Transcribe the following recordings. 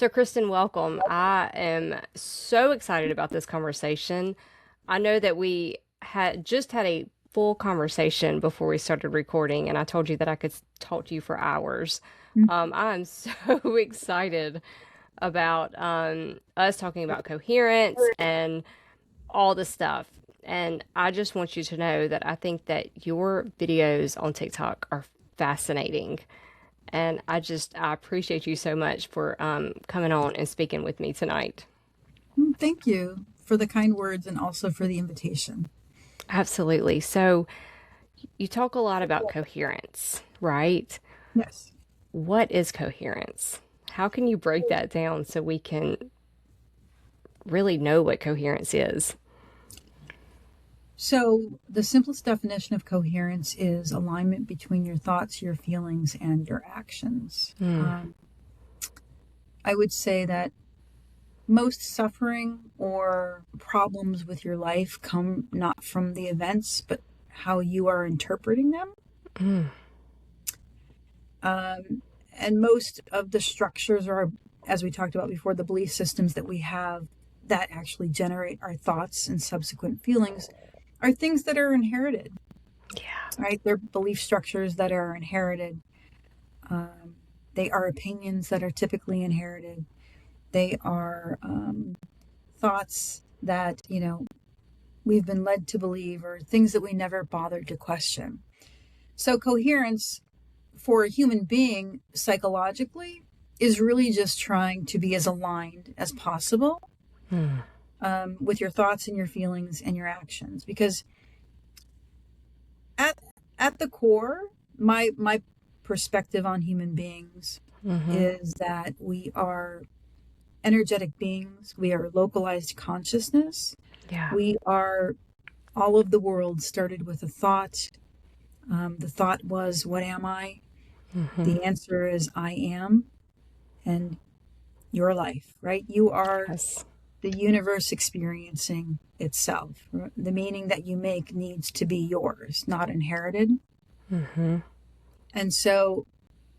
So, Kristen, welcome. I am so excited about this conversation. I know that we had just had a full conversation before we started recording, and I told you that I could talk to you for hours. I'm so excited about us talking about coherence and all the stuff. And I just want you to know that I think that your videos on TikTok are fascinating. And I appreciate you so much for coming on and speaking with me tonight. Thank you for the kind words and also for the invitation. Absolutely. So, you talk a lot about coherence, right? Yes. What is coherence? How can you break that down so we can really know what coherence is? So, the simplest definition of coherence is alignment between your thoughts, your feelings, and your actions. I would say that most suffering or problems with your life come not from the events, but how you are interpreting them. And most of the structures are, as we talked about before, the belief systems that we have that actually generate our thoughts and subsequent feelings are things that are inherited, Yeah. right? They're belief structures that are inherited. They are opinions that are typically inherited. They are thoughts that, we've been led to believe or things that we never bothered to question. So coherence for a human being psychologically is really just trying to be as aligned as possible with your thoughts and your feelings and your actions. Because at at the core, my perspective on human beings is that we are energetic beings. We are localized consciousness. Yeah. We are all of the world started with a thought. The thought was, what am I? The answer is, I am. And your life, right? You are Yes. the universe experiencing itself. The meaning that you make needs to be yours, not inherited. And so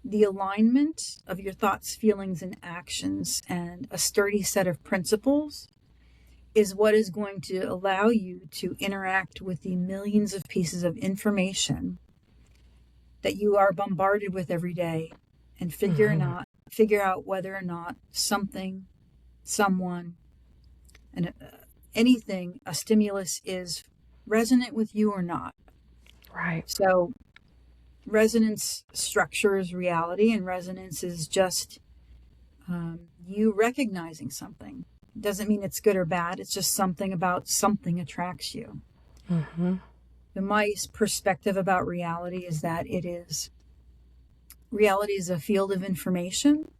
the alignment of your thoughts, feelings, and actions and a sturdy set of principles is what is going to allow you to interact with the millions of pieces of information that you are bombarded with every day and figure out whether or not something, someone, and anything, a stimulus is resonant with you or not. Right. So resonance structures reality, and resonance is just you recognizing something. It doesn't mean it's good or bad. It's just something about something attracts you. My perspective about reality is that reality is a field of information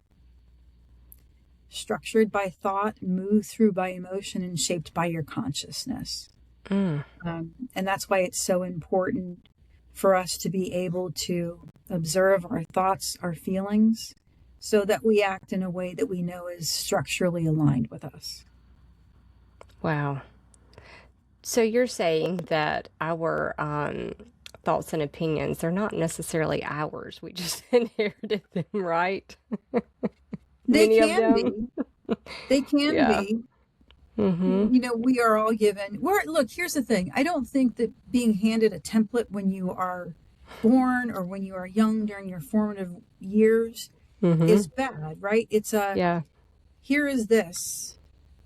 structured by thought, moved through by emotion, and shaped by your consciousness. And that's why it's so important for us to be able to observe our thoughts, our feelings, so that we act in a way that we know is structurally aligned with us. Wow. So you're saying that our thoughts and opinions, they're not necessarily ours. We just inherited them, right? They Many of can them. be. They can Yeah. be. Mm-hmm. We are all given. Look, here's the thing. I don't think that being handed a template when you are born or when you are young during your formative years Mm-hmm. is bad, right? Yeah. Here is this.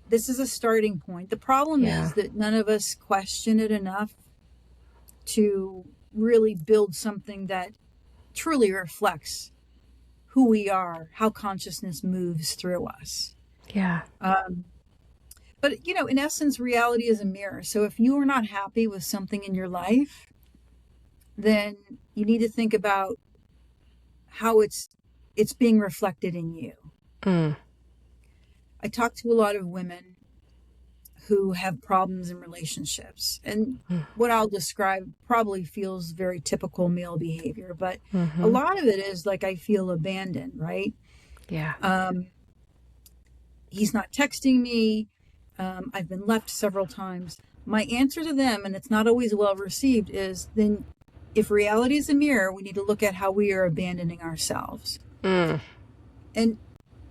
This is a starting point. The problem Yeah. is that none of us question it enough to really build something that truly reflects who we are, how consciousness moves through us. Yeah. But, in essence, reality is a mirror. So if you are not happy with something in your life, then you need to think about how it's being reflected in you. Mm. I talk to a lot of women who have problems in relationships, and what I'll describe probably feels very typical male behavior, but a Mm-hmm. lot of it is like, I feel abandoned, right? Yeah. He's not texting me. I've been left several times. My answer to them, and it's not always well received, is then if reality is a mirror, we need to look at how we are abandoning ourselves. Mm. And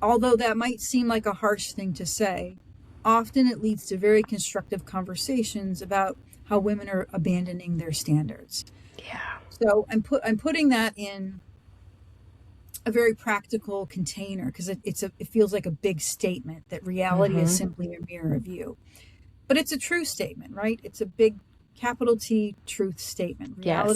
although that might seem like a harsh thing to say, often it leads to very constructive conversations about how women are abandoning their standards. Yeah. So I'm putting that in a very practical container because it feels like a big statement that reality is Mm-hmm. simply a mirror of you. But it's a true statement, right? It's a big capital T truth statement. Yes.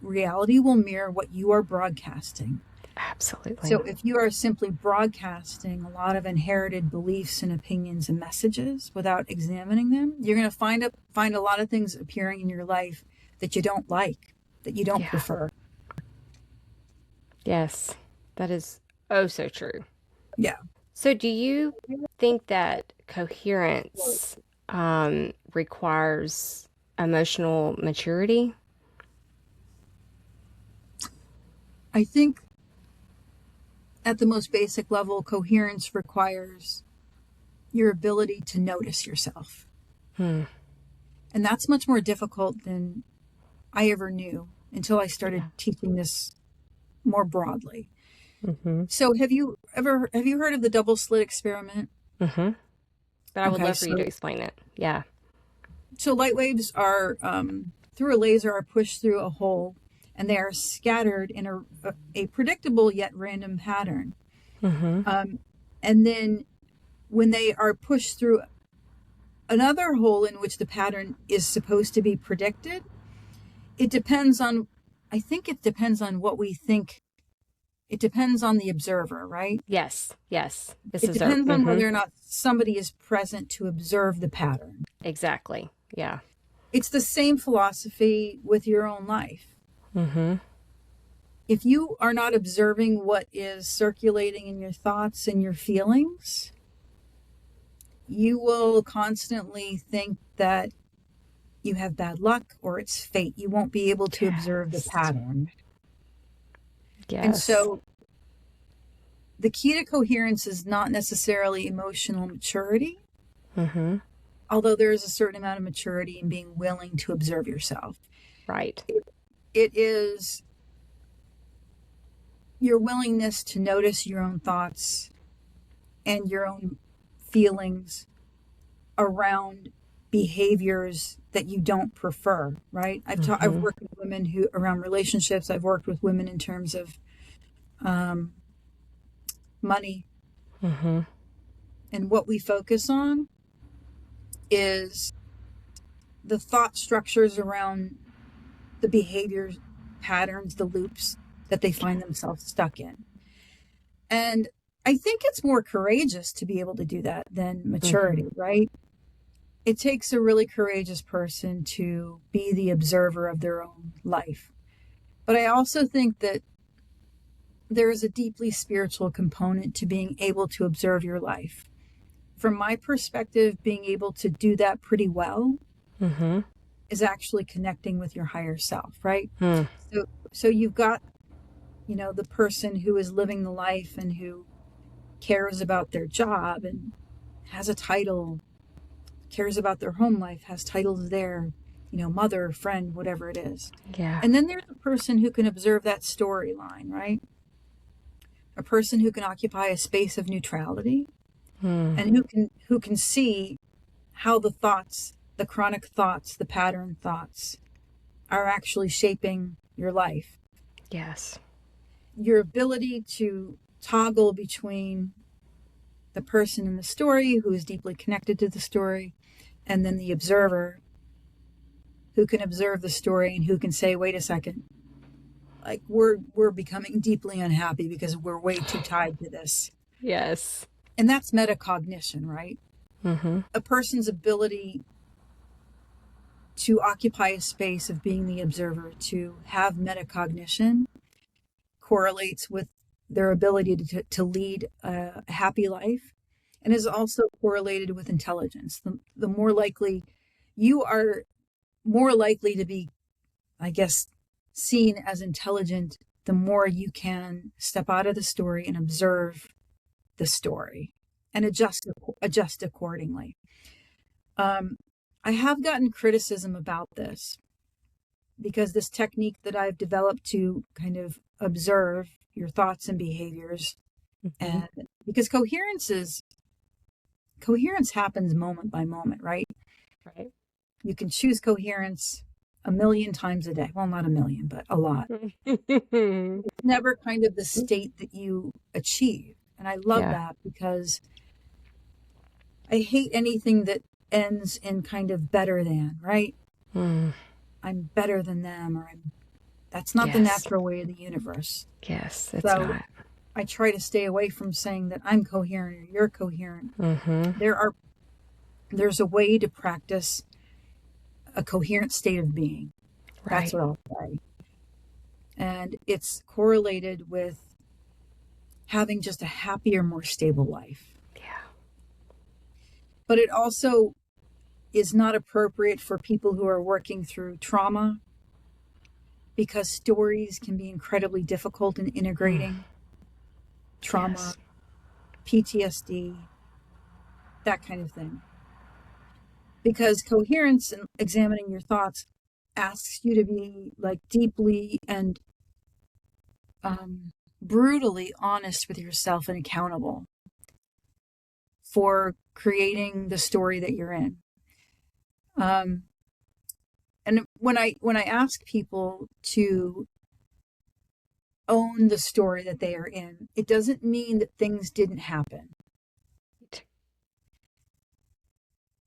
Reality will mirror what you are broadcasting. Absolutely. So if you are simply broadcasting a lot of inherited beliefs and opinions and messages without examining them, you're going to find a lot of things appearing in your life that you don't like, that you don't Yeah. prefer. Yes. That is oh so true. Yeah. So, do you think that coherence requires emotional maturity? I think at the most basic level, coherence requires your ability to notice yourself. Hmm. And that's much more difficult than I ever knew until I started Yeah. teaching this more broadly. Mm-hmm. So have you heard of the double slit experiment? Mm-hmm. But I would Okay, love for you to so explain it. Yeah. light waves are through a laser are pushed through a hole and they are scattered in a predictable yet random pattern. Mm-hmm. Um, and then when they are pushed through another hole in which the pattern is supposed to be predicted, it depends on, I think it depends on what we think. It depends on the observer, right? Yes. Yes. This It is our. depends on Mm-hmm. whether or not somebody is present to observe the pattern. Exactly. Yeah. It's the same philosophy with your own life. Mm-hmm. If you are not observing what is circulating in your thoughts and your feelings, you will constantly think that you have bad luck or it's fate. You won't be able to observe the Yes. pattern. And Yes. so the key to coherence is not necessarily emotional maturity, Mm-hmm. although there is a certain amount of maturity in being willing to observe yourself. Right. It is your willingness to notice your own thoughts and your own feelings around behaviors that you don't prefer, right? I've Mm-hmm. worked with women who around relationships. I've worked with women in terms of um, money, Mm-hmm. and what we focus on is the thought structures around the behaviors, patterns, the loops that they find themselves stuck in. And I think it's more courageous to be able to do that than Mm-hmm. maturity, right? It takes a really courageous person to be the observer of their own life. But I also think that there is a deeply spiritual component to being able to observe your life. From my perspective, being able to do that pretty well Mm-hmm. is actually connecting with your higher self, right? Mm. So you've got, the person who is living the life and who cares about their job and has a title, cares about their home life, has titles there, mother, friend, whatever it is. Yeah. And then there's a person who can observe that storyline, right? A person who can occupy a space of neutrality Mm. and who can see how the thoughts, the chronic thoughts, the pattern thoughts are actually shaping your life. Yes. Your ability to toggle between the person in the story who is deeply connected to the story and then the observer who can observe the story and who can say, wait a second, like we're becoming deeply unhappy because we're way too tied to this. Yes. And that's metacognition, right? Mm-hmm. A person's ability to occupy a space of being the observer, to have metacognition, correlates with their ability to lead a happy life and is also correlated with intelligence. The more likely you are, more likely to be, I guess, seen as intelligent, the more you can step out of the story and observe the story and adjust accordingly. Um, I have gotten criticism about this because this technique that I've developed to kind of observe your thoughts and behaviors Hmm. And because coherence happens moment by moment, right? Right. You can choose coherence a million times a day. Well, not a million, but a lot. It's never kind of the state that you achieve. And I love Yeah. that because I hate anything that ends in kind of better than, right? Mm. I'm better than them, or that's not the Yes. natural way of the universe. Yes, it's So not. I try to stay away from saying that I'm coherent or you're coherent. Hmm. There are there's a way to practice a coherent state of being. That's Right. what I'll say. And it's correlated with having just a happier, more stable life. Yeah. But it also is not appropriate for people who are working through trauma because stories can be incredibly difficult in Mm. integrating trauma, Yes. PTSD, that kind of thing. Because coherence and examining your thoughts asks you to be like deeply and brutally honest with yourself and accountable for creating the story that you're in. Um, and when I ask people to own the story that they are in, it doesn't mean that things didn't happen.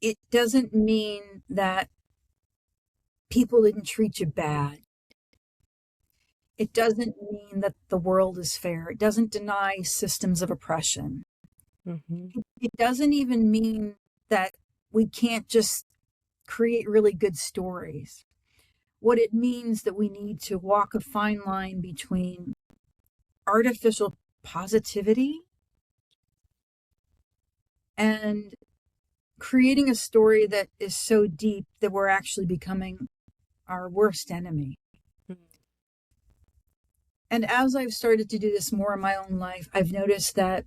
It doesn't mean that people didn't treat you bad. It doesn't mean that the world is fair. It doesn't deny systems of oppression. Hmm. It doesn't even mean that we can't just create really good stories. What it means that we need to walk a fine line between artificial positivity and creating a story that is so deep that we're actually becoming our worst enemy. And as I've started to do this more in my own life, I've noticed that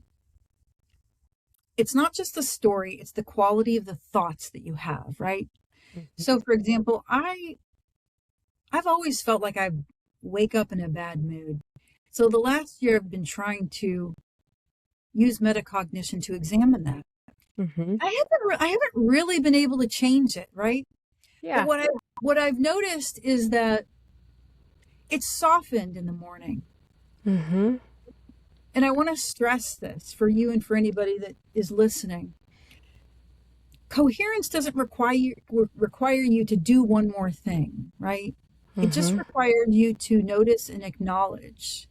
it's not just the story, it's the quality of the thoughts that you have, right? Hmm. So for example, I've always felt like I wake up in a bad mood. So the last year I've been trying to use metacognition to examine that. Hmm. I haven't really been able to change it, right? But Yeah. what I've noticed is that it's softened in the morning. Hmm. And I want to stress this for you and for anybody that is listening. Coherence doesn't require you to do one more thing, right? It just Hmm. requires you to notice and acknowledge.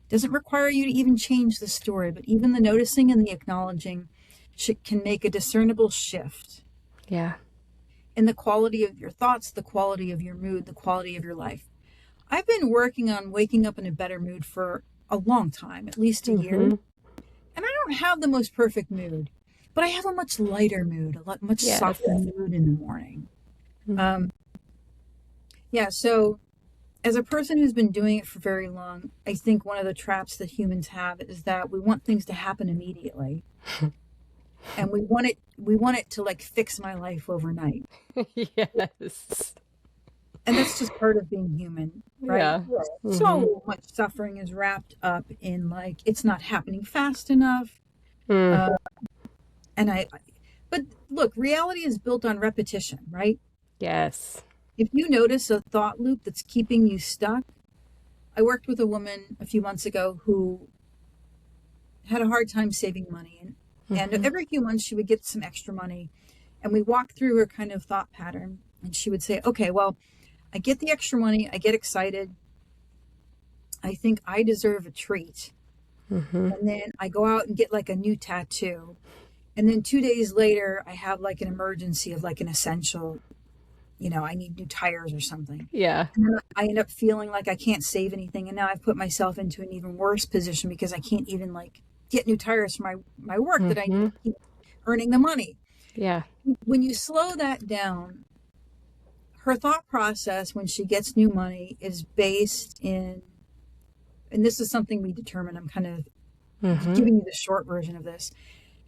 It doesn't require you to even change the story, but even the noticing and the acknowledging can make a discernible shift Yeah. in the quality of your thoughts, the quality of your mood, the quality of your life. I've been working on waking up in a better mood for a long time, at least a year. Hmm. And I don't have the most perfect mood, but I have a much lighter mood, much Yes. softer mood in the morning. Mm. Um, yeah, so as a person who's been doing it for very long, I think one of the traps that humans have is that we want things to happen immediately. And we want it to like fix my life overnight. Yes. And that's just part of being human, right? Yeah. Hmm. So much suffering is wrapped up in like it's not happening fast enough. Mm. Uh, and but look, reality is built on repetition, right? Yes. If you notice a thought loop that's keeping you stuck, I worked with a woman a few months ago who had a hard time saving money. And Hmm. every few months she would get some extra money. And we walked through her kind of thought pattern. And she would say, okay, well, I get the extra money. I get excited. I think I deserve a treat. Hmm. And then I go out and get like a new tattoo. And then 2 days later, I have like an emergency of like an essential, I need new tires or something. Yeah. And then I end up feeling like I can't save anything. And now I've put myself into an even worse position because I can't even like get new tires for my work that I need Hmm. to keep earning the money. Yeah. When you slow that down, her thought process when she gets new money is based in, and this is something we determine. I'm kind of Hmm. giving you the short version of this.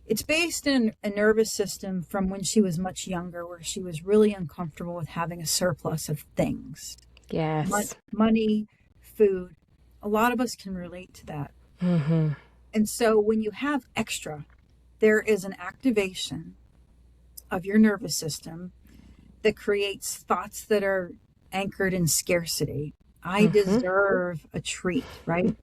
It's based in a nervous system from when she was much younger, where she was really uncomfortable with having a surplus of things, Yes. money, food. A lot of us can relate to that. Hmm. And so when you have extra, there is an activation of your nervous system that creates thoughts that are anchored in scarcity. I Mm-hmm. deserve a treat, right?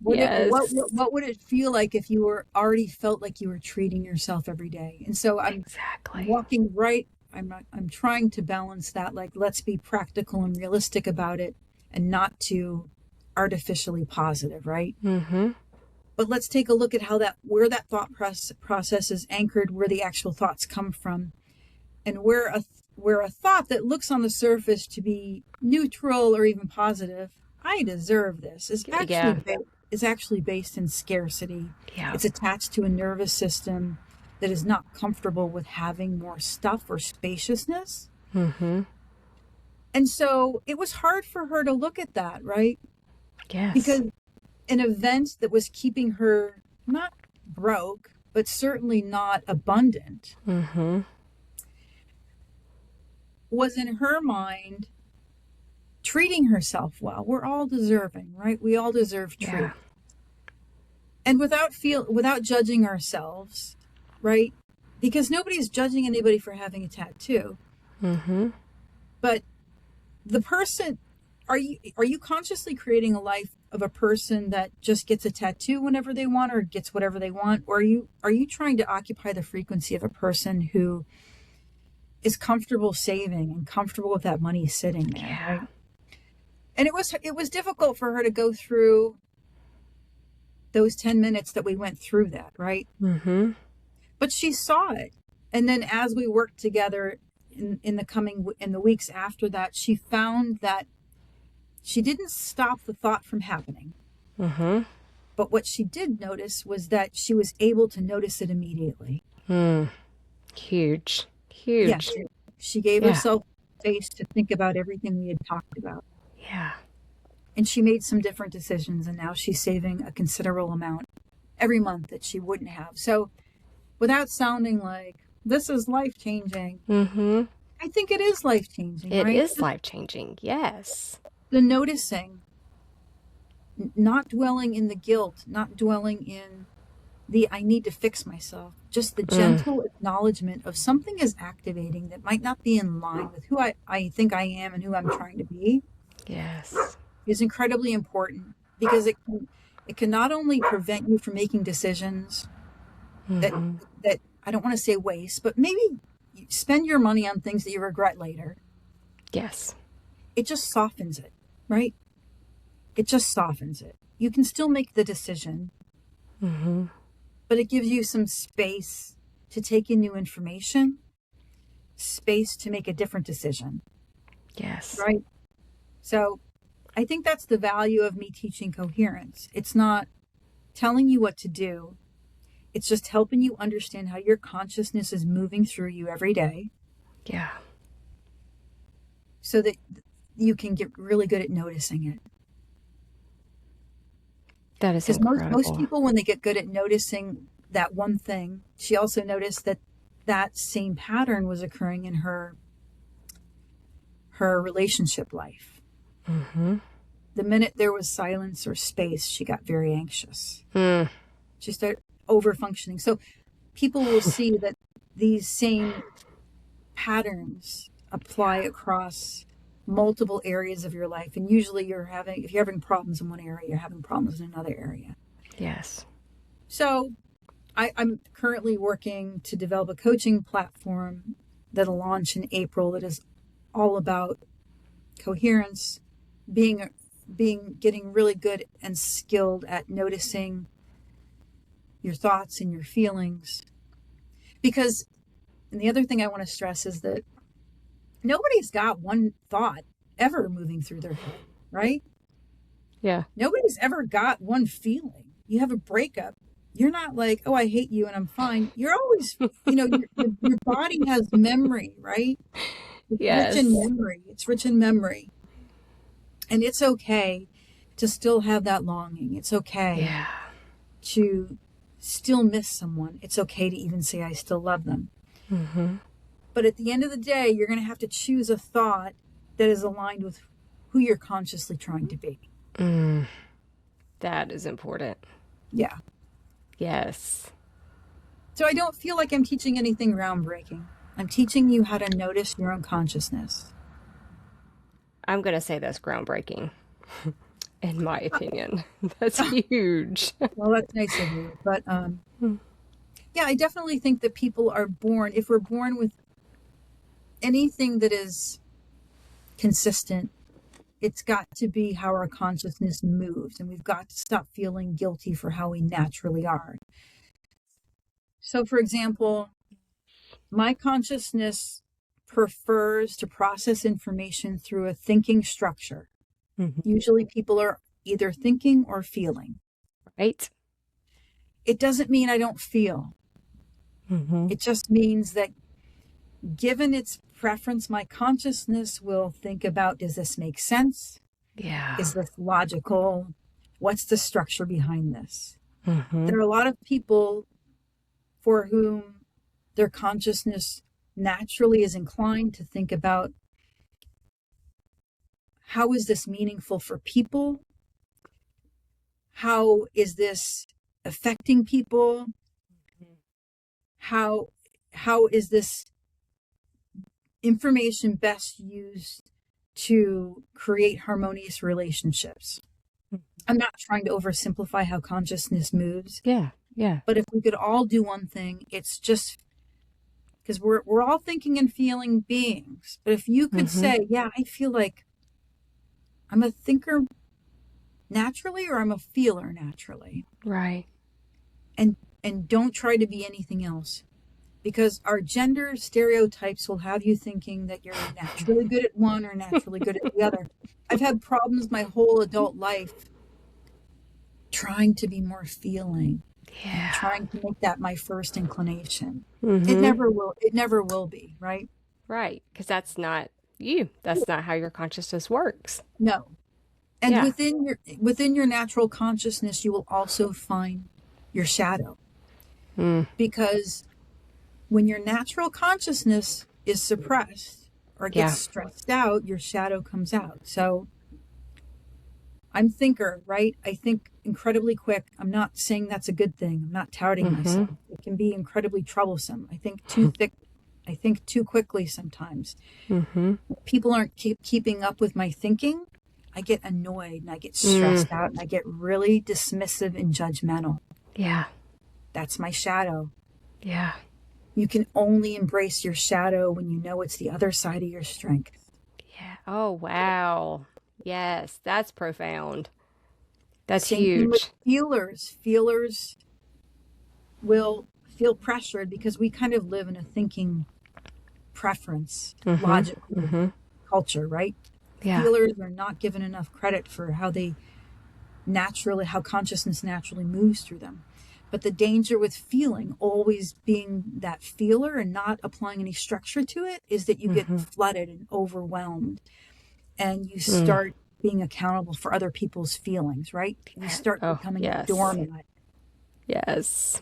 Yes. What would it feel like if you were already felt like you were treating yourself every day? And so I'm Exactly. walking right. I'm trying to balance that. Like, let's be practical and realistic about it and not too artificially positive, right? Mm-hmm. But let's take a look at how where that process is anchored, where the actual thoughts come from, and where a thought that looks on the surface to be neutral or even positive, I deserve this, Yeah. is actually based in scarcity. Yeah. It's attached to a nervous system that is not comfortable with having more stuff or spaciousness. Mm-hmm. And so it was hard for her to look at that, right? Yes. Because an event that was keeping her not broke, but certainly not abundant, Mm-hmm. was in her mind treating herself well. We're all deserving, right? We all deserve Yeah. treat. And without judging ourselves, right? Because nobody's judging anybody for having a tattoo. Mm-hmm. But the person, are you consciously creating a life of a person that just gets a tattoo whenever they want or gets whatever they want? Or are you trying to occupy the frequency of a person who is comfortable saving and comfortable with that money sitting there, Yeah. right? And it was difficult for her to go through those 10 minutes that we went through that, right? Mm-hmm. But she saw it. And then as we worked together in the weeks after that, she found that she didn't stop the thought from happening. Mm-hmm. But what she did notice was that she was able to notice it immediately. Mm. Huge. Yes, Huge. she gave Yeah. herself space to think about everything we had talked about. Yeah. And she made some different decisions, and now she's saving a considerable amount every month that she wouldn't have. So, without sounding like this is life changing, Mm-hmm. I think it is life changing, It right? is life-changing. Yes. The noticing, not dwelling in the guilt, not dwelling in the I need to fix myself, just the Mm. gentle acknowledgement of something is activating that might not be in line with who I think I am and who I'm trying to be Yes. is incredibly important because it can not only prevent you from making decisions that Mm-hmm. that I don't want to say waste, but maybe you spend your money on things that you regret later. Yes. It just softens it, right? It just softens it. You can still make the decision, Mm-hmm. but it gives you some space to take in new information, space to make a different decision, Yes. right? So I think that's the value of me teaching coherence. It's not telling you what to do. It's just helping you understand how your consciousness is moving through you every day Yeah. so that you can get really good at noticing it. That is Because most incredible. people, when they get good at noticing that one thing, she also noticed that that same pattern was occurring in her relationship life. Mm-hmm. The minute there was silence or space, she got very anxious. Mm. She started over functioning. So people will see that these same patterns apply Yeah. across multiple areas of your life. And usually if you're having problems in one area, you're having problems in another area. Yes. So I'm currently working to develop a coaching platform that'll launch in April that is all about coherence, being getting really good and skilled at noticing your thoughts and your feelings. Because, and the other thing I want to stress is that nobody's got one thought ever moving through their head, right? Yeah. Nobody's ever got one feeling. You have a breakup. You're not like, oh, I hate you and I'm fine. You're always, your body has memory, right? It's rich in Yes. memory. It's rich in memory. And it's okay to still have that longing. It's okay Yeah. to still miss someone. It's okay to even say, I still love them. Mm-hmm. But at the end of the day, you're going to have to choose a thought that is aligned with who you're consciously trying to be. Mm. That is important. Yeah. Yes. So I don't feel like I'm teaching anything groundbreaking. I'm teaching you how to notice your own consciousness. I'm going to say that's groundbreaking, in my opinion. That's huge. Well, that's nice of you. But yeah, I definitely think that people are born, if we're born with anything that is consistent, it's got to be how our consciousness moves. And we've got to stop feeling guilty for how we naturally are. So, for example, my consciousness prefers to process information through a thinking structure. Mhm. Usually people are either thinking or feeling. Right? It doesn't mean I don't feel. Hmm. It just means that given its preference, my consciousness will think about, does this make sense? Yeah. Is this logical? What's the structure behind this? Hmm. There are a lot of people for whom their consciousness naturally is inclined to think about, how is this meaningful for people? How is this affecting people? How is this information best used to create harmonious relationships? I'm not trying to oversimplify how consciousness moves, Yeah. Yeah. but if we could all do one thing, it's just because we're all thinking and feeling beings. But if you could Hmm. say, yeah, I feel like I'm a thinker naturally or I'm a feeler naturally, Right. and don't try to be anything else, because our gender stereotypes will have you thinking that you're naturally good at one or naturally good at the other. I've had problems my whole adult life trying to be more feeling and Yeah. trying to make that my first inclination. Hmm. It never will be, right? Right. Because that's not you. That's not how your consciousness works. No. And Yeah. within your natural consciousness, you will also find your shadow, Mm. because when your natural consciousness is suppressed or gets Yeah. stressed out, your shadow comes out. So I'm thinker, right? I think incredibly quick. I'm not saying that's a good thing. I'm not touting Hmm. myself. It can be incredibly troublesome. I think too thick. I think too quickly sometimes. Hmm. When people aren't keeping up with my thinking, I get annoyed and I get Mm. stressed out and I get really dismissive and judgmental. Yeah. That's my shadow. Yeah. You can only embrace your shadow when you know it's the other side of your strength. Yeah. Oh, wow. Yes. That's profound. That's Same thing with huge. feelers. Feelers will feel pressured because we kind of live in a thinking preference, Hmm. logical Hmm. culture, right? Yeah. Feelers are not given enough credit for how consciousness naturally moves through them. But the danger with feeling, always being that feeler and not applying any structure to it, is that you get Hmm. flooded and overwhelmed and you Mm. start being accountable for other people's feelings, right? You start Oh, becoming a yes. doormat. Yes.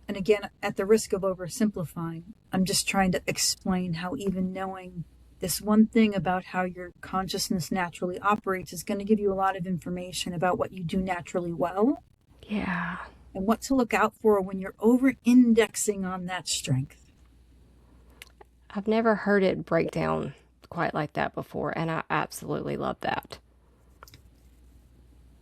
And again, at the risk of oversimplifying, I'm just trying to explain how even knowing this one thing about how your consciousness naturally operates is going to give you a lot of information about what you do naturally well Yeah. and what to look out for when you're over indexing on that strength. I've never heard it break down quite like that before, and I absolutely love that.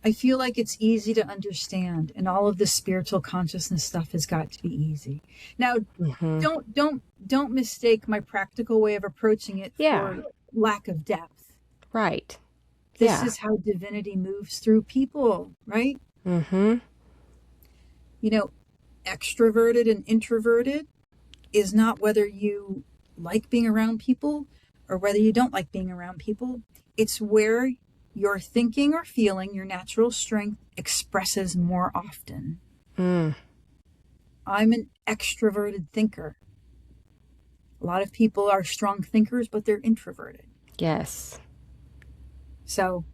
I feel like it's easy to understand, and all of this spiritual consciousness stuff has got to be easy. Now, Hmm. don't mistake my practical way of approaching it Yeah. for lack of depth. Right. This Yeah. is how divinity moves through people, right? Hmm. You know, extroverted and introverted is not whether you like being around people or whether you don't like being around people. It's where your thinking or feeling, your natural strength, expresses more often. Mm. I'm an extroverted thinker. A lot of people are strong thinkers, but they're introverted. Yes. So,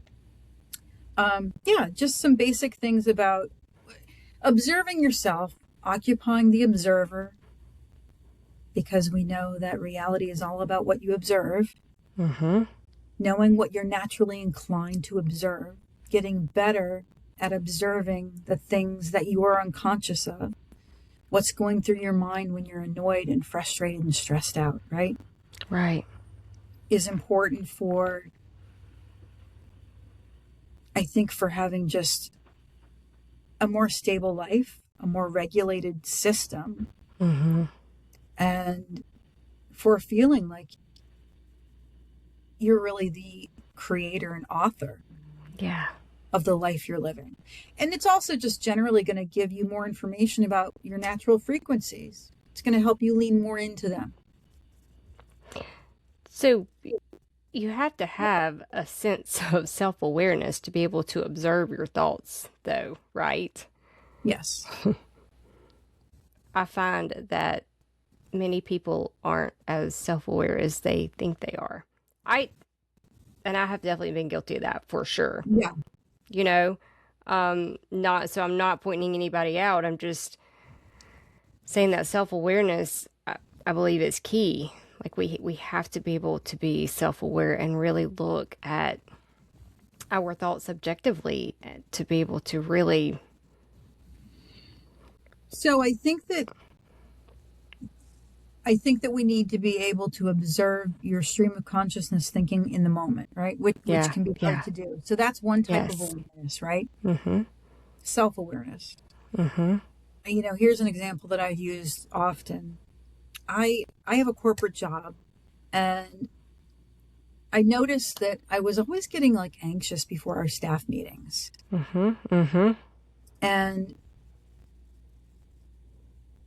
yeah, just some basic things about observing yourself, occupying the observer, because we know that reality is all about what you observe, Hmm. knowing what you're naturally inclined to observe, getting better at observing the things that you are unconscious of, what's going through your mind when you're annoyed and frustrated and stressed out, right? Right. Is important for, I think, for having just a more stable life, a more regulated system, Mm-hmm. and for feeling like you're really the creator and author Yeah. of the life you're living. And it's also just generally going to give you more information about your natural frequencies. It's going to help you lean more into them. So you have to have a sense of self-awareness to be able to observe your thoughts, though, right? Yes. I find that many people aren't as self-aware as they think they are. I and I have definitely been guilty of that for sure. Yeah. You know, not so I'm not pointing anybody out. I'm just saying that self-awareness, I believe, is key. Like we have to be able to be self-aware and really look at our thoughts objectively to be able to really. So I think that we need to be able to observe your stream of consciousness thinking in the moment, right? Which Yeah, can be hard yeah, to do. So that's one type of yes, awareness, right? mm-hmm, Self-awareness. mm-hmm, Here's an example that I've used often. I have a corporate job, and I noticed that I was always getting like anxious before our staff meetings. mm-hmm, mm-hmm, And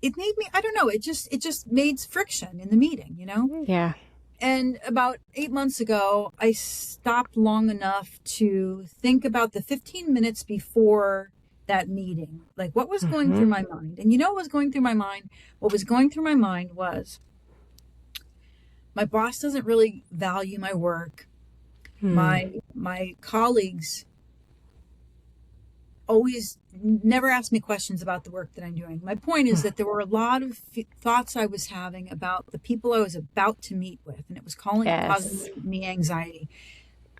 it made me, I don't know, it just made friction in the meeting. yeah, And about 8 months ago, I stopped long enough to think about the 15 minutes before that meeting, like what was going mm-hmm, through my mind. And what was going through my mind? What was going through my mind was my boss doesn't really value my work. mm, My colleagues always never ask me questions about the work that I'm doing. My point is that there were a lot of thoughts I was having about the people I was about to meet with, and it was causing yes, me anxiety.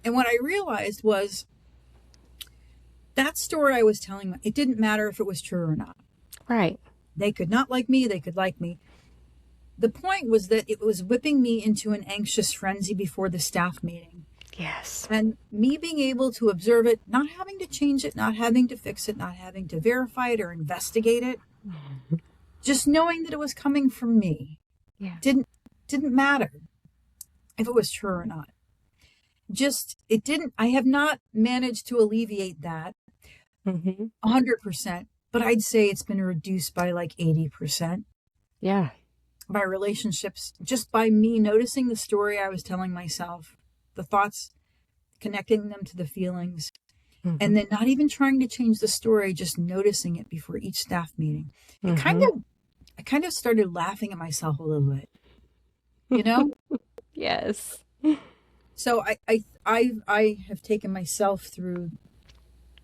And what I realized was that story I was telling, it didn't matter if it was true or not. right, They could not like me, they could like me. The point was that it was whipping me into an anxious frenzy before the staff meeting. yes, And me being able to observe it, not having to change it, not having to fix it, not having to verify it or investigate it, just knowing that it was coming from me yeah, didn't matter if it was true or not. Just it didn't. I have not managed to alleviate that mm-hmm, 100%, but I'd say it's been reduced by like 80%. yeah, My relationships, just by me noticing the story I was telling myself, the thoughts, connecting them to the feelings, mm-hmm, and then not even trying to change the story, just noticing it before each staff meeting. It kind mm-hmm, of, I kind of started laughing at myself a little bit, you know? yes, So I have taken myself through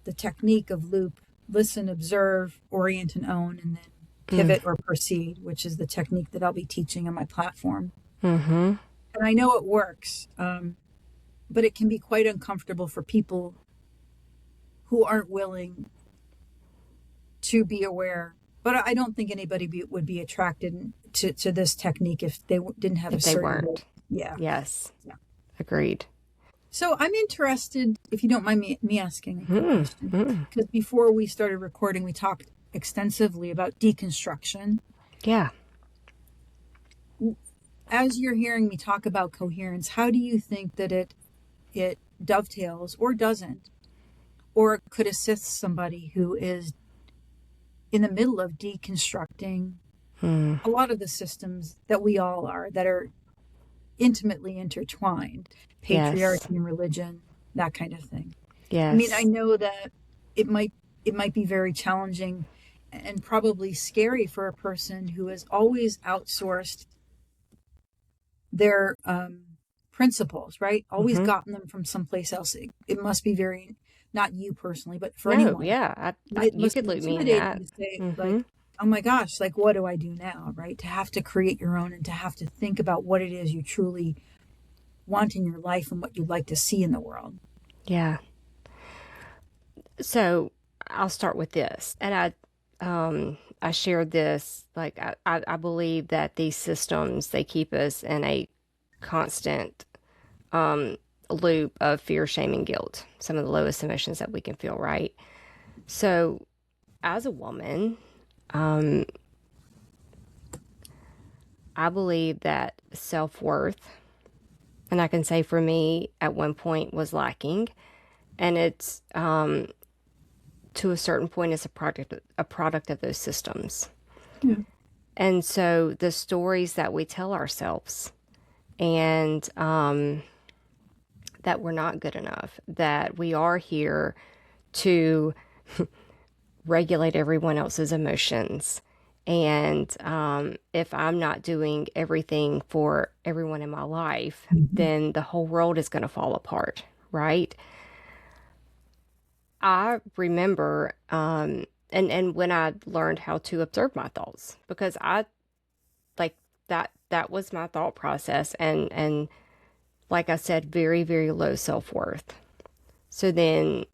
the technique of loop: listen, observe, orient, and own, and then mm, pivot or proceed, which is the technique that I'll be teaching on my platform. mm-hmm, And I know it works, but it can be quite uncomfortable for people who aren't willing to be aware. But I don't think anybody would be attracted to this technique if they didn't have a if they certain, weren't, yeah. yes, Yeah. agreed, So I'm interested, if you don't mind me asking a quick question, mm-hmm, because before we started recording, we talked extensively about deconstruction. yeah. As you're hearing me talk about coherence, how do you think that it dovetails or doesn't, or could assist somebody who is in the middle of deconstructing Mm. a lot of the systems that we all are, that are intimately intertwined: Yes. patriarchy and religion, that kind of thing? I Yes. know that it might be very challenging and probably scary for a person who has always outsourced their principles, right? Always Mm-hmm. gotten them from someplace else. It must be very, not you personally, but for No, anyone, yeah. it You must could be loop me in intimidating that. to say, Mm-hmm. like, oh my gosh, like, what do I do now, right? To have to create your own and to have to think about what it is you truly want in your life and what you'd like to see in the world. Yeah. So I'll start with this. And I shared this, like, I believe that these systems, they keep us in a constant loop of fear, shame, and guilt, some of the lowest emotions that we can feel, right? So, as a woman, um, I believe that self worth, and I can say for me, at one point was lacking, and it's to a certain point, it's a product of those systems. Yeah. And so the stories that we tell ourselves, and that we're not good enough, that we are here to regulate everyone else's emotions. And if I'm not doing everything for everyone in my life, Mhm. then the whole world is going to fall apart, right? I remember, and when I learned how to observe my thoughts, because I like that was my thought process, and like I said, very, very low self-worth. So then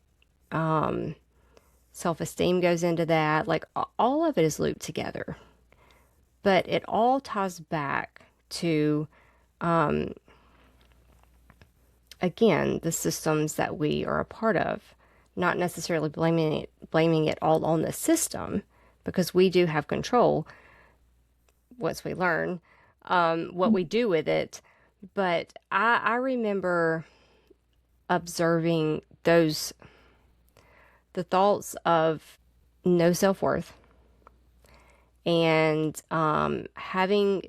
self-esteem goes into that. Like all of it is looped together, but it all ties back to, again, the systems that we are a part of, not necessarily blaming it all on the system, because we do have control once we learn what we do with it. But I remember observing the thoughts of no self worth, and having,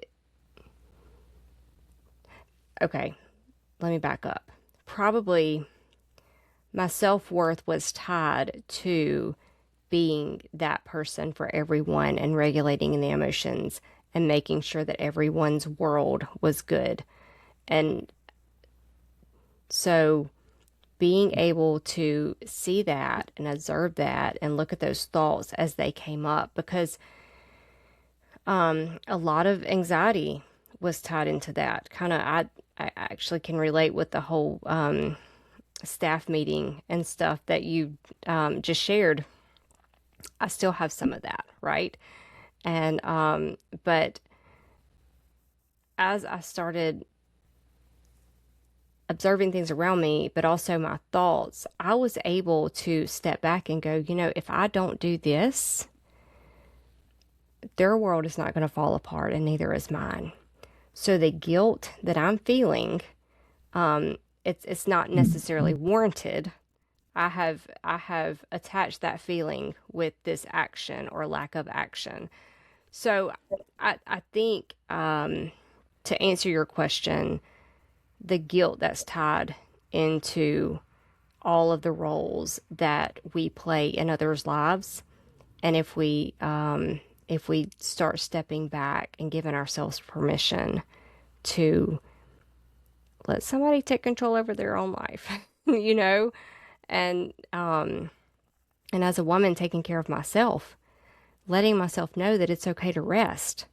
okay, let me back up. Probably my self worth was tied to being that person for everyone and regulating the emotions and making sure that everyone's world was good. And so being able to see that and observe that and look at those thoughts as they came up, because a lot of anxiety was tied into that. Kind of, I actually can relate with the whole staff meeting and stuff that you just shared. I still have some of that, right? And but as I started observing things around me, but also my thoughts, I was able to step back and go, if I don't do this, their world is not going to fall apart, and neither is mine. So the guilt that I'm feeling, it's not necessarily warranted. I have attached that feeling with this action or lack of action. So I think, to answer your question, the guilt that's tied into all of the roles that we play in others' lives, and if we start stepping back and giving ourselves permission to let somebody take control over their own life, you know, and and as a woman taking care of myself, letting myself know that it's okay to rest.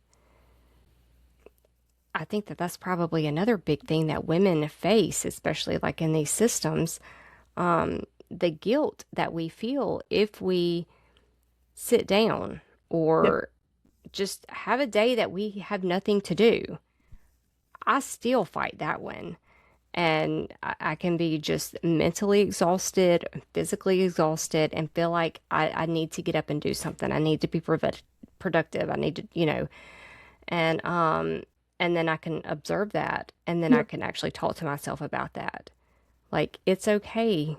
I think that that's probably another big thing that women face, especially like in these systems. The guilt that we feel if we sit down Yep. or just have a day that we have nothing to do. I still fight that one. And I can be just mentally exhausted, physically exhausted, and feel like I need to get up and do something. I need to be productive. I need to, and then I can observe that, and then I Yep. can actually talk to myself about that. Like it's okay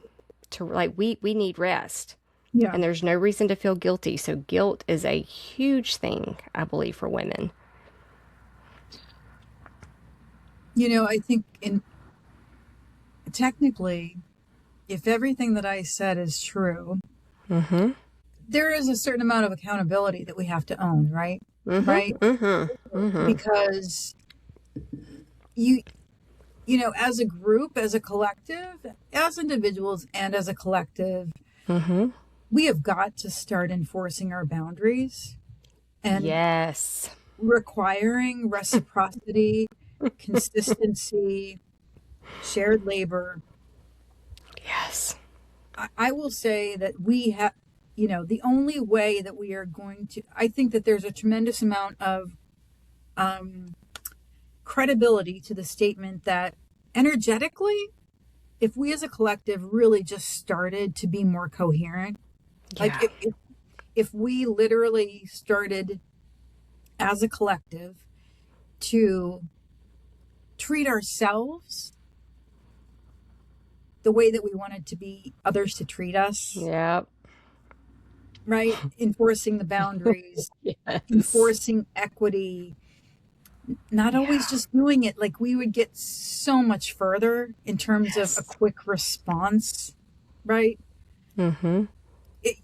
to, like, we need rest, Yeah. and there's no reason to feel guilty. So guilt is a huge thing, I believe, for women. I think in technically, if everything that I said is true, Mm-hmm. there is a certain amount of accountability that we have to own, right? Mm-hmm. Right? Mm-hmm. Mm-hmm. Because you as a group, as a collective, as individuals and as a collective, Mm-hmm. we have got to start enforcing our boundaries and Yes. requiring reciprocity, consistency, shared labor. Yes. I will say that we have, the only way that we are going to, I think that there's a tremendous amount of credibility to the statement that energetically, if we as a collective really just started to be more coherent, like Yeah. if we literally started as a collective to treat ourselves the way that we wanted to be others to treat us, Yep. right? Enforcing the boundaries, Yes. enforcing equity, not always Yeah. just doing it, like we would get so much further in terms of a Yes. quick response, right? Mm-hmm.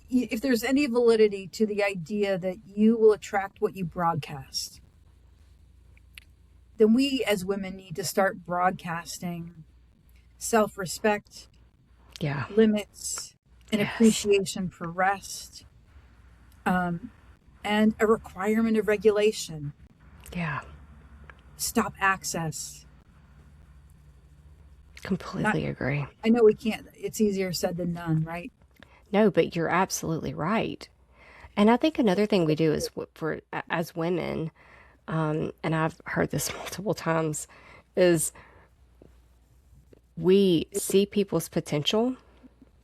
If there's any validity to the idea that you will attract what you broadcast, then we as women need to start broadcasting self respect, Yeah. limits, an Yes. appreciation for rest, and a requirement of regulation. Yeah. Stop access. Not, Completely agree. I know we can't, it's easier said than done, right? No, but you're absolutely right. And I think another thing we do is for as women, and I've heard this multiple times, is we see people's potential.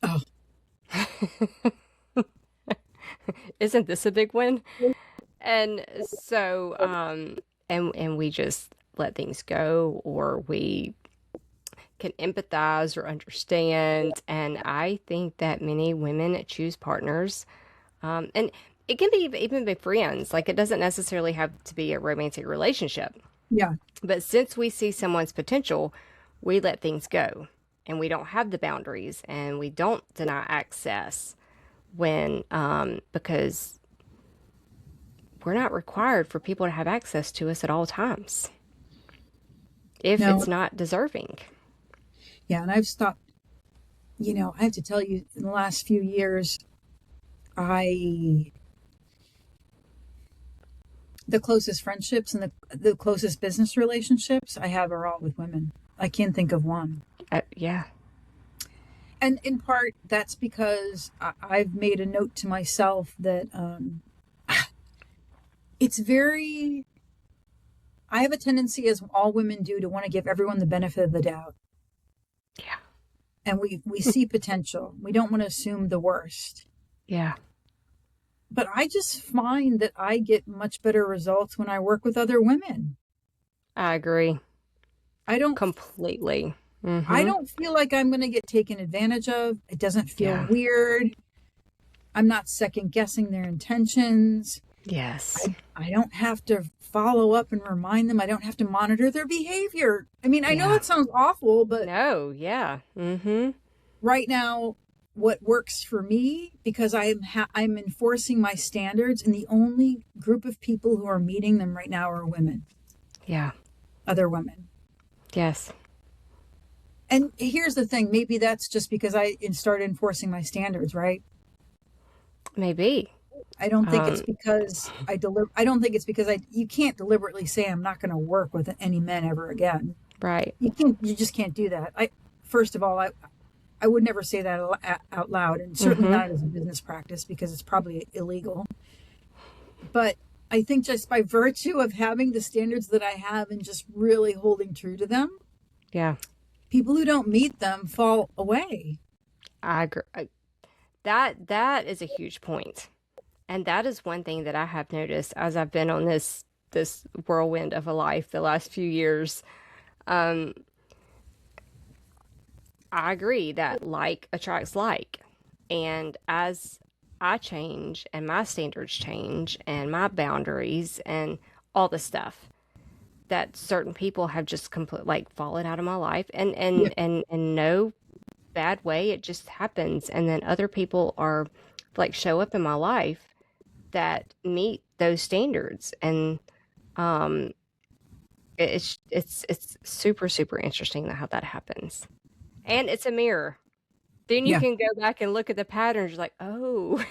Oh, Isn't this a big win? And so, and we just let things go, or we can empathize or understand. And I think that many women choose partners, and it can be even be friends. Like it doesn't necessarily have to be a romantic relationship. yeah. But since we see someone's potential, we let things go, and we don't have the boundaries, and we don't deny access when because we're not required for people to have access to us at all times if No, it's not deserving. yeah. And I've stopped, I have to tell you, in the last few years, I, the closest friendships and the closest business relationships I have are all with women. I can't think of one. Yeah. And in part, that's because I've made a note to myself that it's very, I have a tendency, as all women do, to want to give everyone the benefit of the doubt. Yeah. And we see potential. We don't want to assume the worst. Yeah. But I just find that I get much better results when I work with other women. I agree I don't completely. I Mm-hmm. don't feel like I'm going to get taken advantage of. It doesn't feel Yeah. weird. I'm not second guessing their intentions. Yes. I don't have to follow up and remind them. I don't have to monitor their behavior. I mean, I know Yeah. that sounds awful, but No. Yeah. Mm-hmm. right now, what works for me, because I'm enforcing my standards, and the only group of people who are meeting them right now are women, Yeah. other women. Yes. And here's the thing, maybe that's just because I started enforcing my standards, right? Maybe. I don't think it's Um, because I don't think it's because you can't deliberately say I'm not going to work with any men ever again. right. You just can't do that. First of all, I would never say that out loud, and certainly Mm-hmm. not as a business practice because it's probably illegal. But I think just by virtue of having the standards that I have and just really holding true to them, Yeah. people who don't meet them fall away. I agree. That is a huge point. And that is one thing that I have noticed as I've been on this whirlwind of a life the last few years. Um, I agree that like attracts like. And as I change and my standards change and my boundaries and all the stuff, that certain people have just complete like fallen out of my life Yeah, and no bad way. It just happens. And then other people are like show up in my life that meet those standards. And um it's super super interesting how that happens. And it's a mirror. Then you yeah. can go back and look at the patterns. You're like, oh,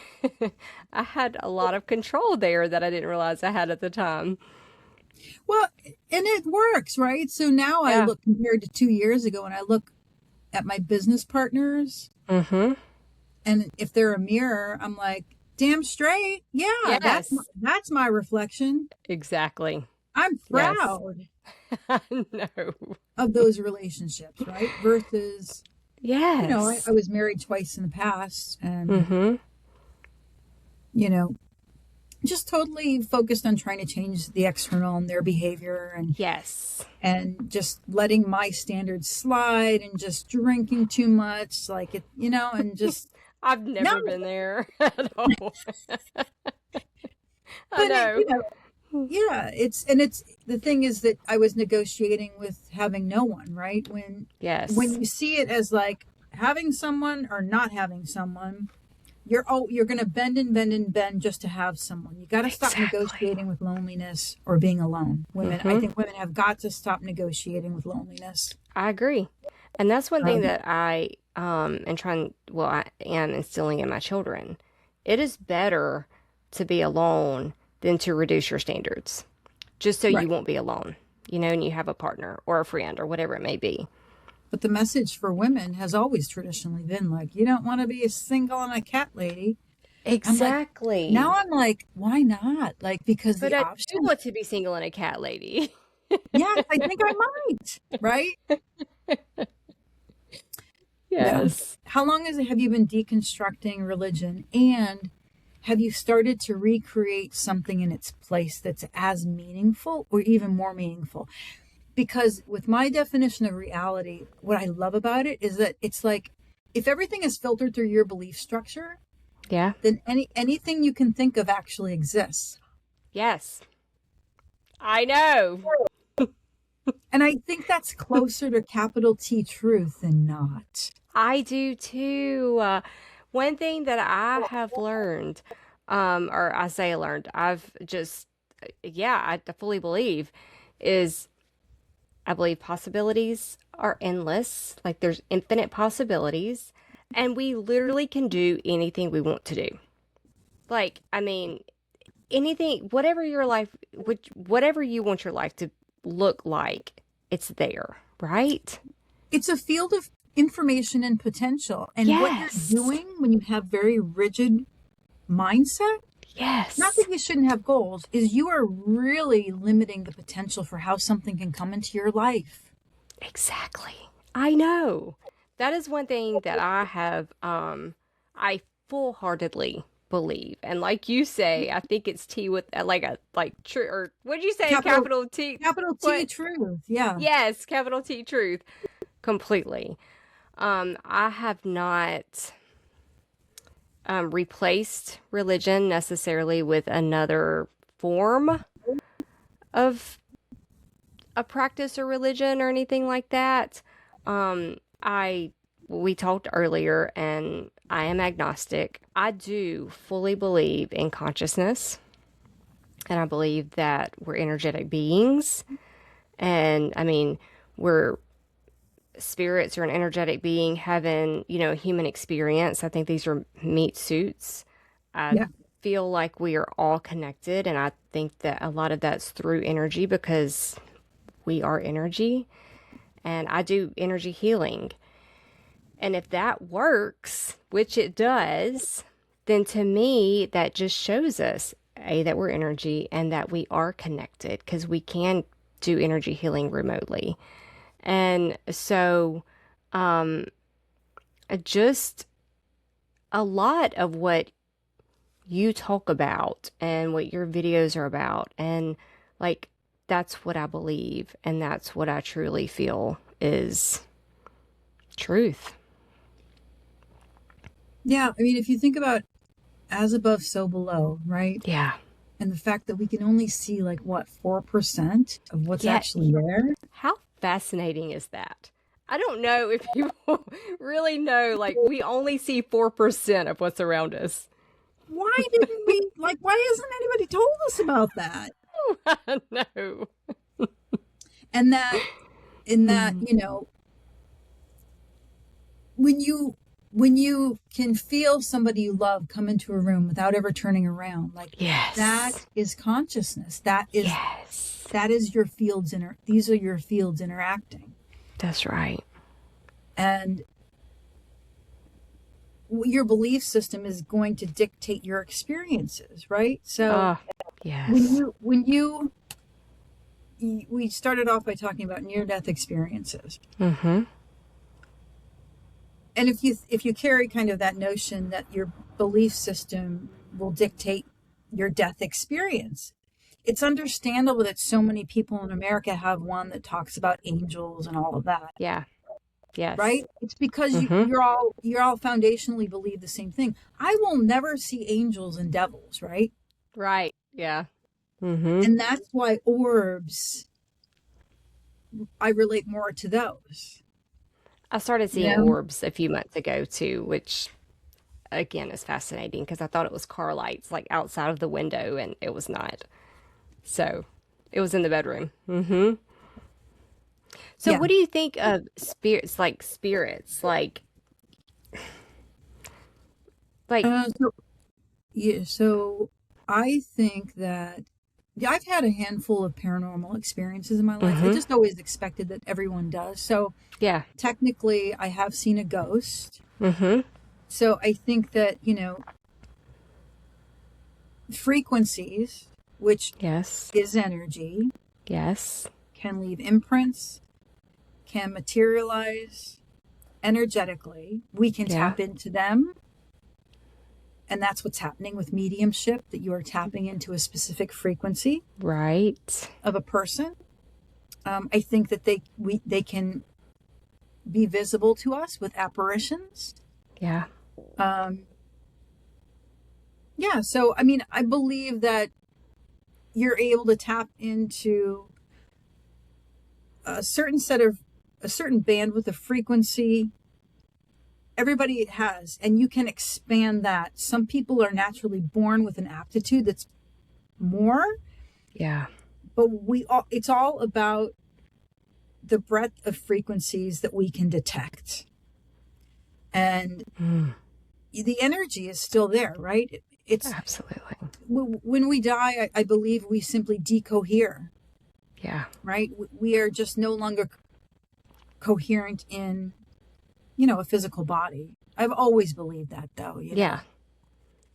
I had a lot of control there that I didn't realize I had at the time. Well, and it works, right? So now I Yeah. look compared to 2 years ago, and I look at my business partners. Mm-hmm. And if they're a mirror, I'm like, damn straight. Yeah, Yes, that's my reflection. exactly. I'm Yes. proud I know. of those relationships, right? Versus, I Yes. was married twice in the past and, Mm-hmm. you know, just totally focused on trying to change the external and their behavior Yes. and just letting my standards slide and just drinking too much, like it, and just I've no, never been there at all. I but it, know. yeah, it's the thing is that I was negotiating with having no one, right? When Yes. you see it as like having someone or not having someone, you're going to bend and bend and bend just to have someone. You got to stop Exactly. negotiating with loneliness or being alone. I Mm-hmm. think women have got to stop negotiating with loneliness. I agree. And that's one thing Um, that I am trying, well, I am instilling in my children. It is better to be alone than to reduce your standards, just so you right. won't be alone, and you have a partner or a friend or whatever it may be. But the message for women has always traditionally been like, you don't want to be a single and a cat lady. I'm like, now Exactly. I'm like, why not? Like, because But the I do option, want to be single and a cat lady. yes, I think I might, right? Yeah. Yes. How long have you been deconstructing religion? And have you started to recreate something in its place that's as meaningful or even more meaningful? Because with my definition of reality, what I love about it is that it's like if everything is filtered through your belief structure, Yeah. then anything you can think of actually exists. Yes. I know. And I think that's closer to capital T truth than not. I do too. One thing that I have learned, or I say learned, I've just, yeah, I fully believe, is I believe possibilities are endless. Like there's infinite possibilities, and we literally can do anything we want to do. Like, I mean, anything, whatever your life, whatever you want your life to look like, it's there, right? It's a field of information and potential. And what you're Yes. doing when you have very rigid mindset, not Yes. that you shouldn't have goals, is you are really limiting the potential for how something can come into your life. Exactly. I know. That is one thing that I have I full-heartedly believe. And like you say, I think it's T with like a like true or what'd you say? Capital Capital T capital T what? truth. Yeah. Yes, capital T truth. Completely. I have not replaced religion necessarily with another form of a practice or religion or anything like that. I we talked earlier and I am agnostic. I do fully believe in consciousness and I believe that we're energetic beings and I mean we're spirits or an energetic being having, human experience. I think these are meat suits. I Yeah. feel like we are all connected and I think that a lot of that's through energy because we are energy and I do energy healing. And if that works, which it does, then to me, that just shows us A, that we're energy and that we are connected because we can do energy healing remotely. And so, just a lot of what you talk about and what your videos are about, and like, that's what I believe, and that's what I truly feel is truth. Yeah. I mean, if you think about as above, so below, right? Yeah. And the fact that we can only see like what, 4% of what's Yeah. actually there. How fascinating is that? I don't know if people really know, like, we only see 4% of what's around us. Why didn't we, like, why hasn't anybody told us about that? I know. And that, in that, when you can feel somebody you love come into a room without ever turning around, like that Yes. is consciousness. Yes. That is your fields these are your fields interacting. That's right. And your belief system is going to dictate your experiences, right? So Ah, yes. when you we started off by talking about near death experiences. Mm-hmm. And if you carry kind of that notion that your belief system will dictate your death experience, it's understandable that so many people in America have one that talks about angels and all of that, Yeah. Yes. right? It's because Mm-hmm. you're all foundationally believe the same thing. I will never see angels and devils, right? Right. Yeah. Mm-hmm. And that's why orbs, I relate more to those. I started You seeing know? orbs a few months ago too, which again is fascinating because I thought it was car lights like outside of the window and it was not. So it was in the bedroom. Mm-hmm. So Yeah. what do you think of spirits like spirits? Like So yeah, so I think that yeah, I've had a handful of paranormal experiences in my life. I mm-hmm. just always expected that everyone does. So Yeah. technically, I have seen a ghost. Mm-hmm. So I think that, frequencies, which Yes. is energy, Yes. can leave imprints, can materialize energetically. We can Yeah. tap into them. And that's what's happening with mediumship, that you are tapping into a specific frequency Right. of a person. I think that they can be visible to us with apparitions. Yeah. Um, yeah, so I mean, I believe that you're able to tap into a certain set of a certain bandwidth of frequency. Everybody has, and you can expand that. Some people are naturally born with an aptitude that's more, Yeah. but it's all about the breadth of frequencies that we can detect. And Mm, the energy is still there, right? It's absolutely. when we die, I believe we simply decohere, Yeah. right? We are just no longer coherent in, a physical body. I've always believed that, though. Yeah.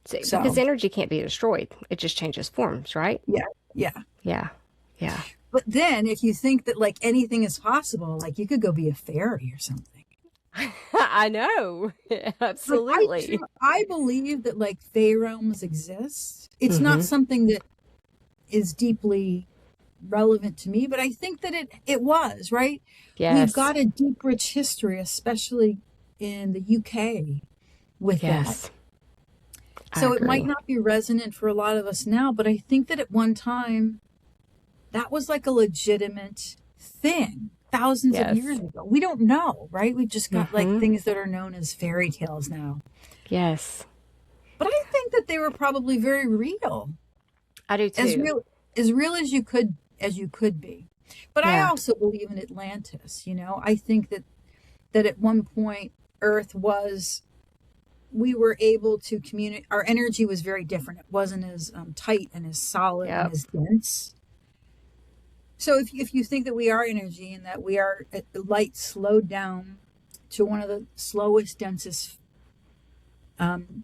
So, because So, energy can't be destroyed. It just changes forms, right? yeah, yeah. Yeah. Yeah. But then if you think that like anything is possible, like you could go be a fairy or something. I know. Like Absolutely. I believe that like fey realms exist. It's not Mm-hmm. something that is deeply relevant to me, but I think that it was, right? We've Yes. got a deep, rich history, especially in the UK with that. Yes. I So it might agree. not be resonant for a lot of us now, but I think that at one time that was like a legitimate thing thousands of years Yes. ago. We don't know, right? We've just got like Mm-hmm. things that are known as fairy tales now. Yes. But I think that they were probably very real, I do as too. real as real as you could be. But I Yeah. also believe in Atlantis. I think that at one point Earth was we were able to communicate. Our energy was very different. It wasn't as tight and as solid and Yep. as dense. So if you think that we are energy and that we are light slowed down to one of the slowest, densest um,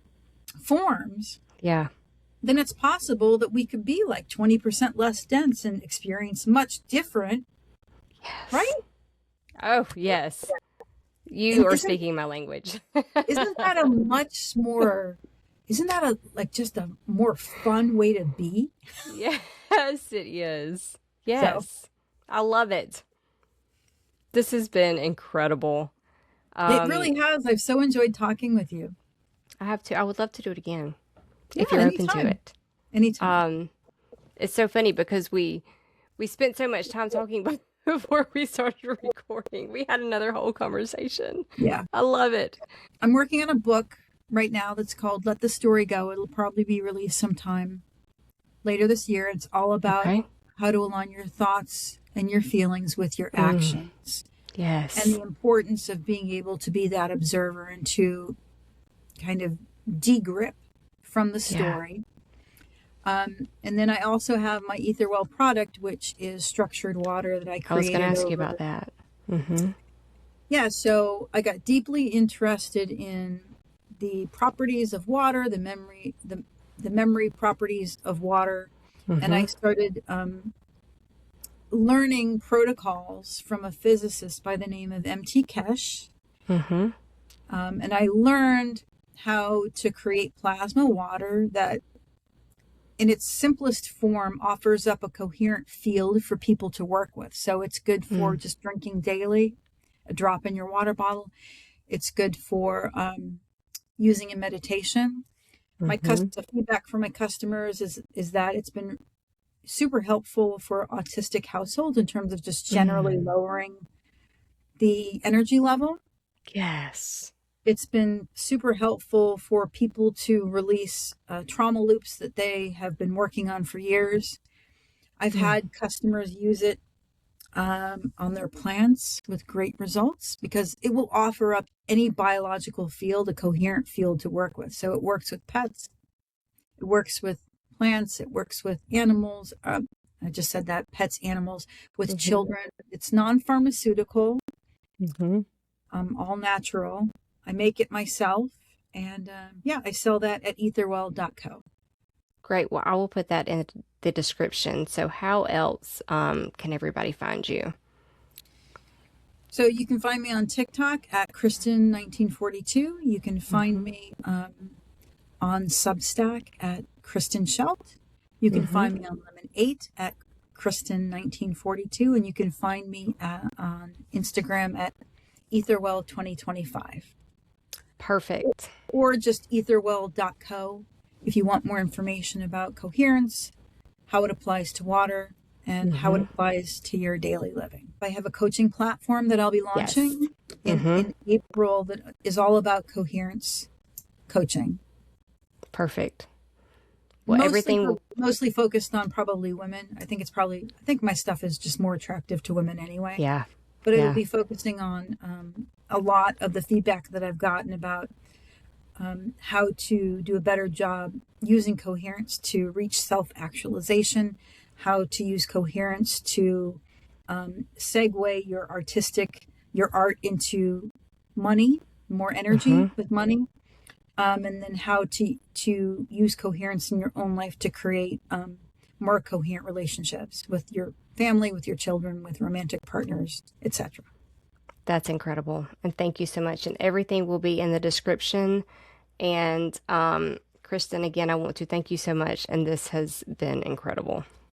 forms, Yeah. then it's possible that we could be like 20% less dense and experience much different, Yes. right? Oh, yes. And You are speaking my language. isn't that a much more isn't that a like just a more fun way to be? Yes, it is. So Yes. I love it. This has been incredible. it Um, really has. I've so enjoyed talking with you. I would love to do it again Yeah, if you're open to anytime. it. Anytime. Um, it's so funny because we spent so much time talking before we started recording. We had another whole conversation. Yeah. I love it. I'm working on a book right now that's called Let the Story Go. It'll probably be released sometime later this year. It's all about Okay. how to align your thoughts and your feelings with your Mm, actions and yes. the importance of being able to be that observer and to kind of de-grip from the Yeah. story. And then I also have my Etherwell product, which is structured water that I I was going to created ask you about over. that. Mm-hmm. Yeah, so I got deeply interested in the properties of water, the memory properties of water, and I Mm-hmm. started learning protocols from a physicist by the name of M.T. Kesh. Mm-hmm. And I learned how to create plasma water that, in its simplest form, offers up a coherent field for people to work with. So it's good for just drinking daily, a drop in your water bottle. It's good for using in meditation. Mm-hmm. The feedback from my customers is that it's been super helpful for autistic households in terms of just generally Mm. lowering the energy level. Yes. It's been super helpful for people to release trauma loops that they have been working on for years. I've Mm. had customers use it on their plants with great results because it will offer up any biological field, a coherent field to work with. So it works with pets, it works with plants, it works with animals. I just said that pets, animals, with Mm-hmm. children. It's non pharmaceutical, Mm-hmm. all natural. I make it myself. And yeah, I sell that at etherwell.co. Great. Well, I will put that in the description. So how else can everybody find you? So you can find me on TikTok at Kristen1942. You can find Mm-hmm. me on Substack at Kristen Shelt. You can Mm-hmm. find me on Lemon 8 at Kristen1942. And you can find me on Instagram at Etherwell2025. Perfect. Or just etherwell.co if you want more information about coherence, how it applies to water, and how it Mm-hmm. applies to your daily living. I have a coaching platform that I'll be Yes. launching Mm-hmm. in April that is all about coherence coaching. Perfect. Well, everything will. Mostly focused on probably women. I think my stuff is just more attractive to women anyway. Yeah. But it'll Yeah. be focusing on a lot of the feedback that I've gotten about how to do a better job using coherence to reach self actualization, how to use coherence to segue your art into money, more energy Mm-hmm. with money, and then how to use coherence in your own life to create more coherent relationships with your family, with your children, with romantic partners, etc. That's incredible. And thank you so much. And everything will be in the description. And Kristen, again, I want to thank you so much. And this has been incredible.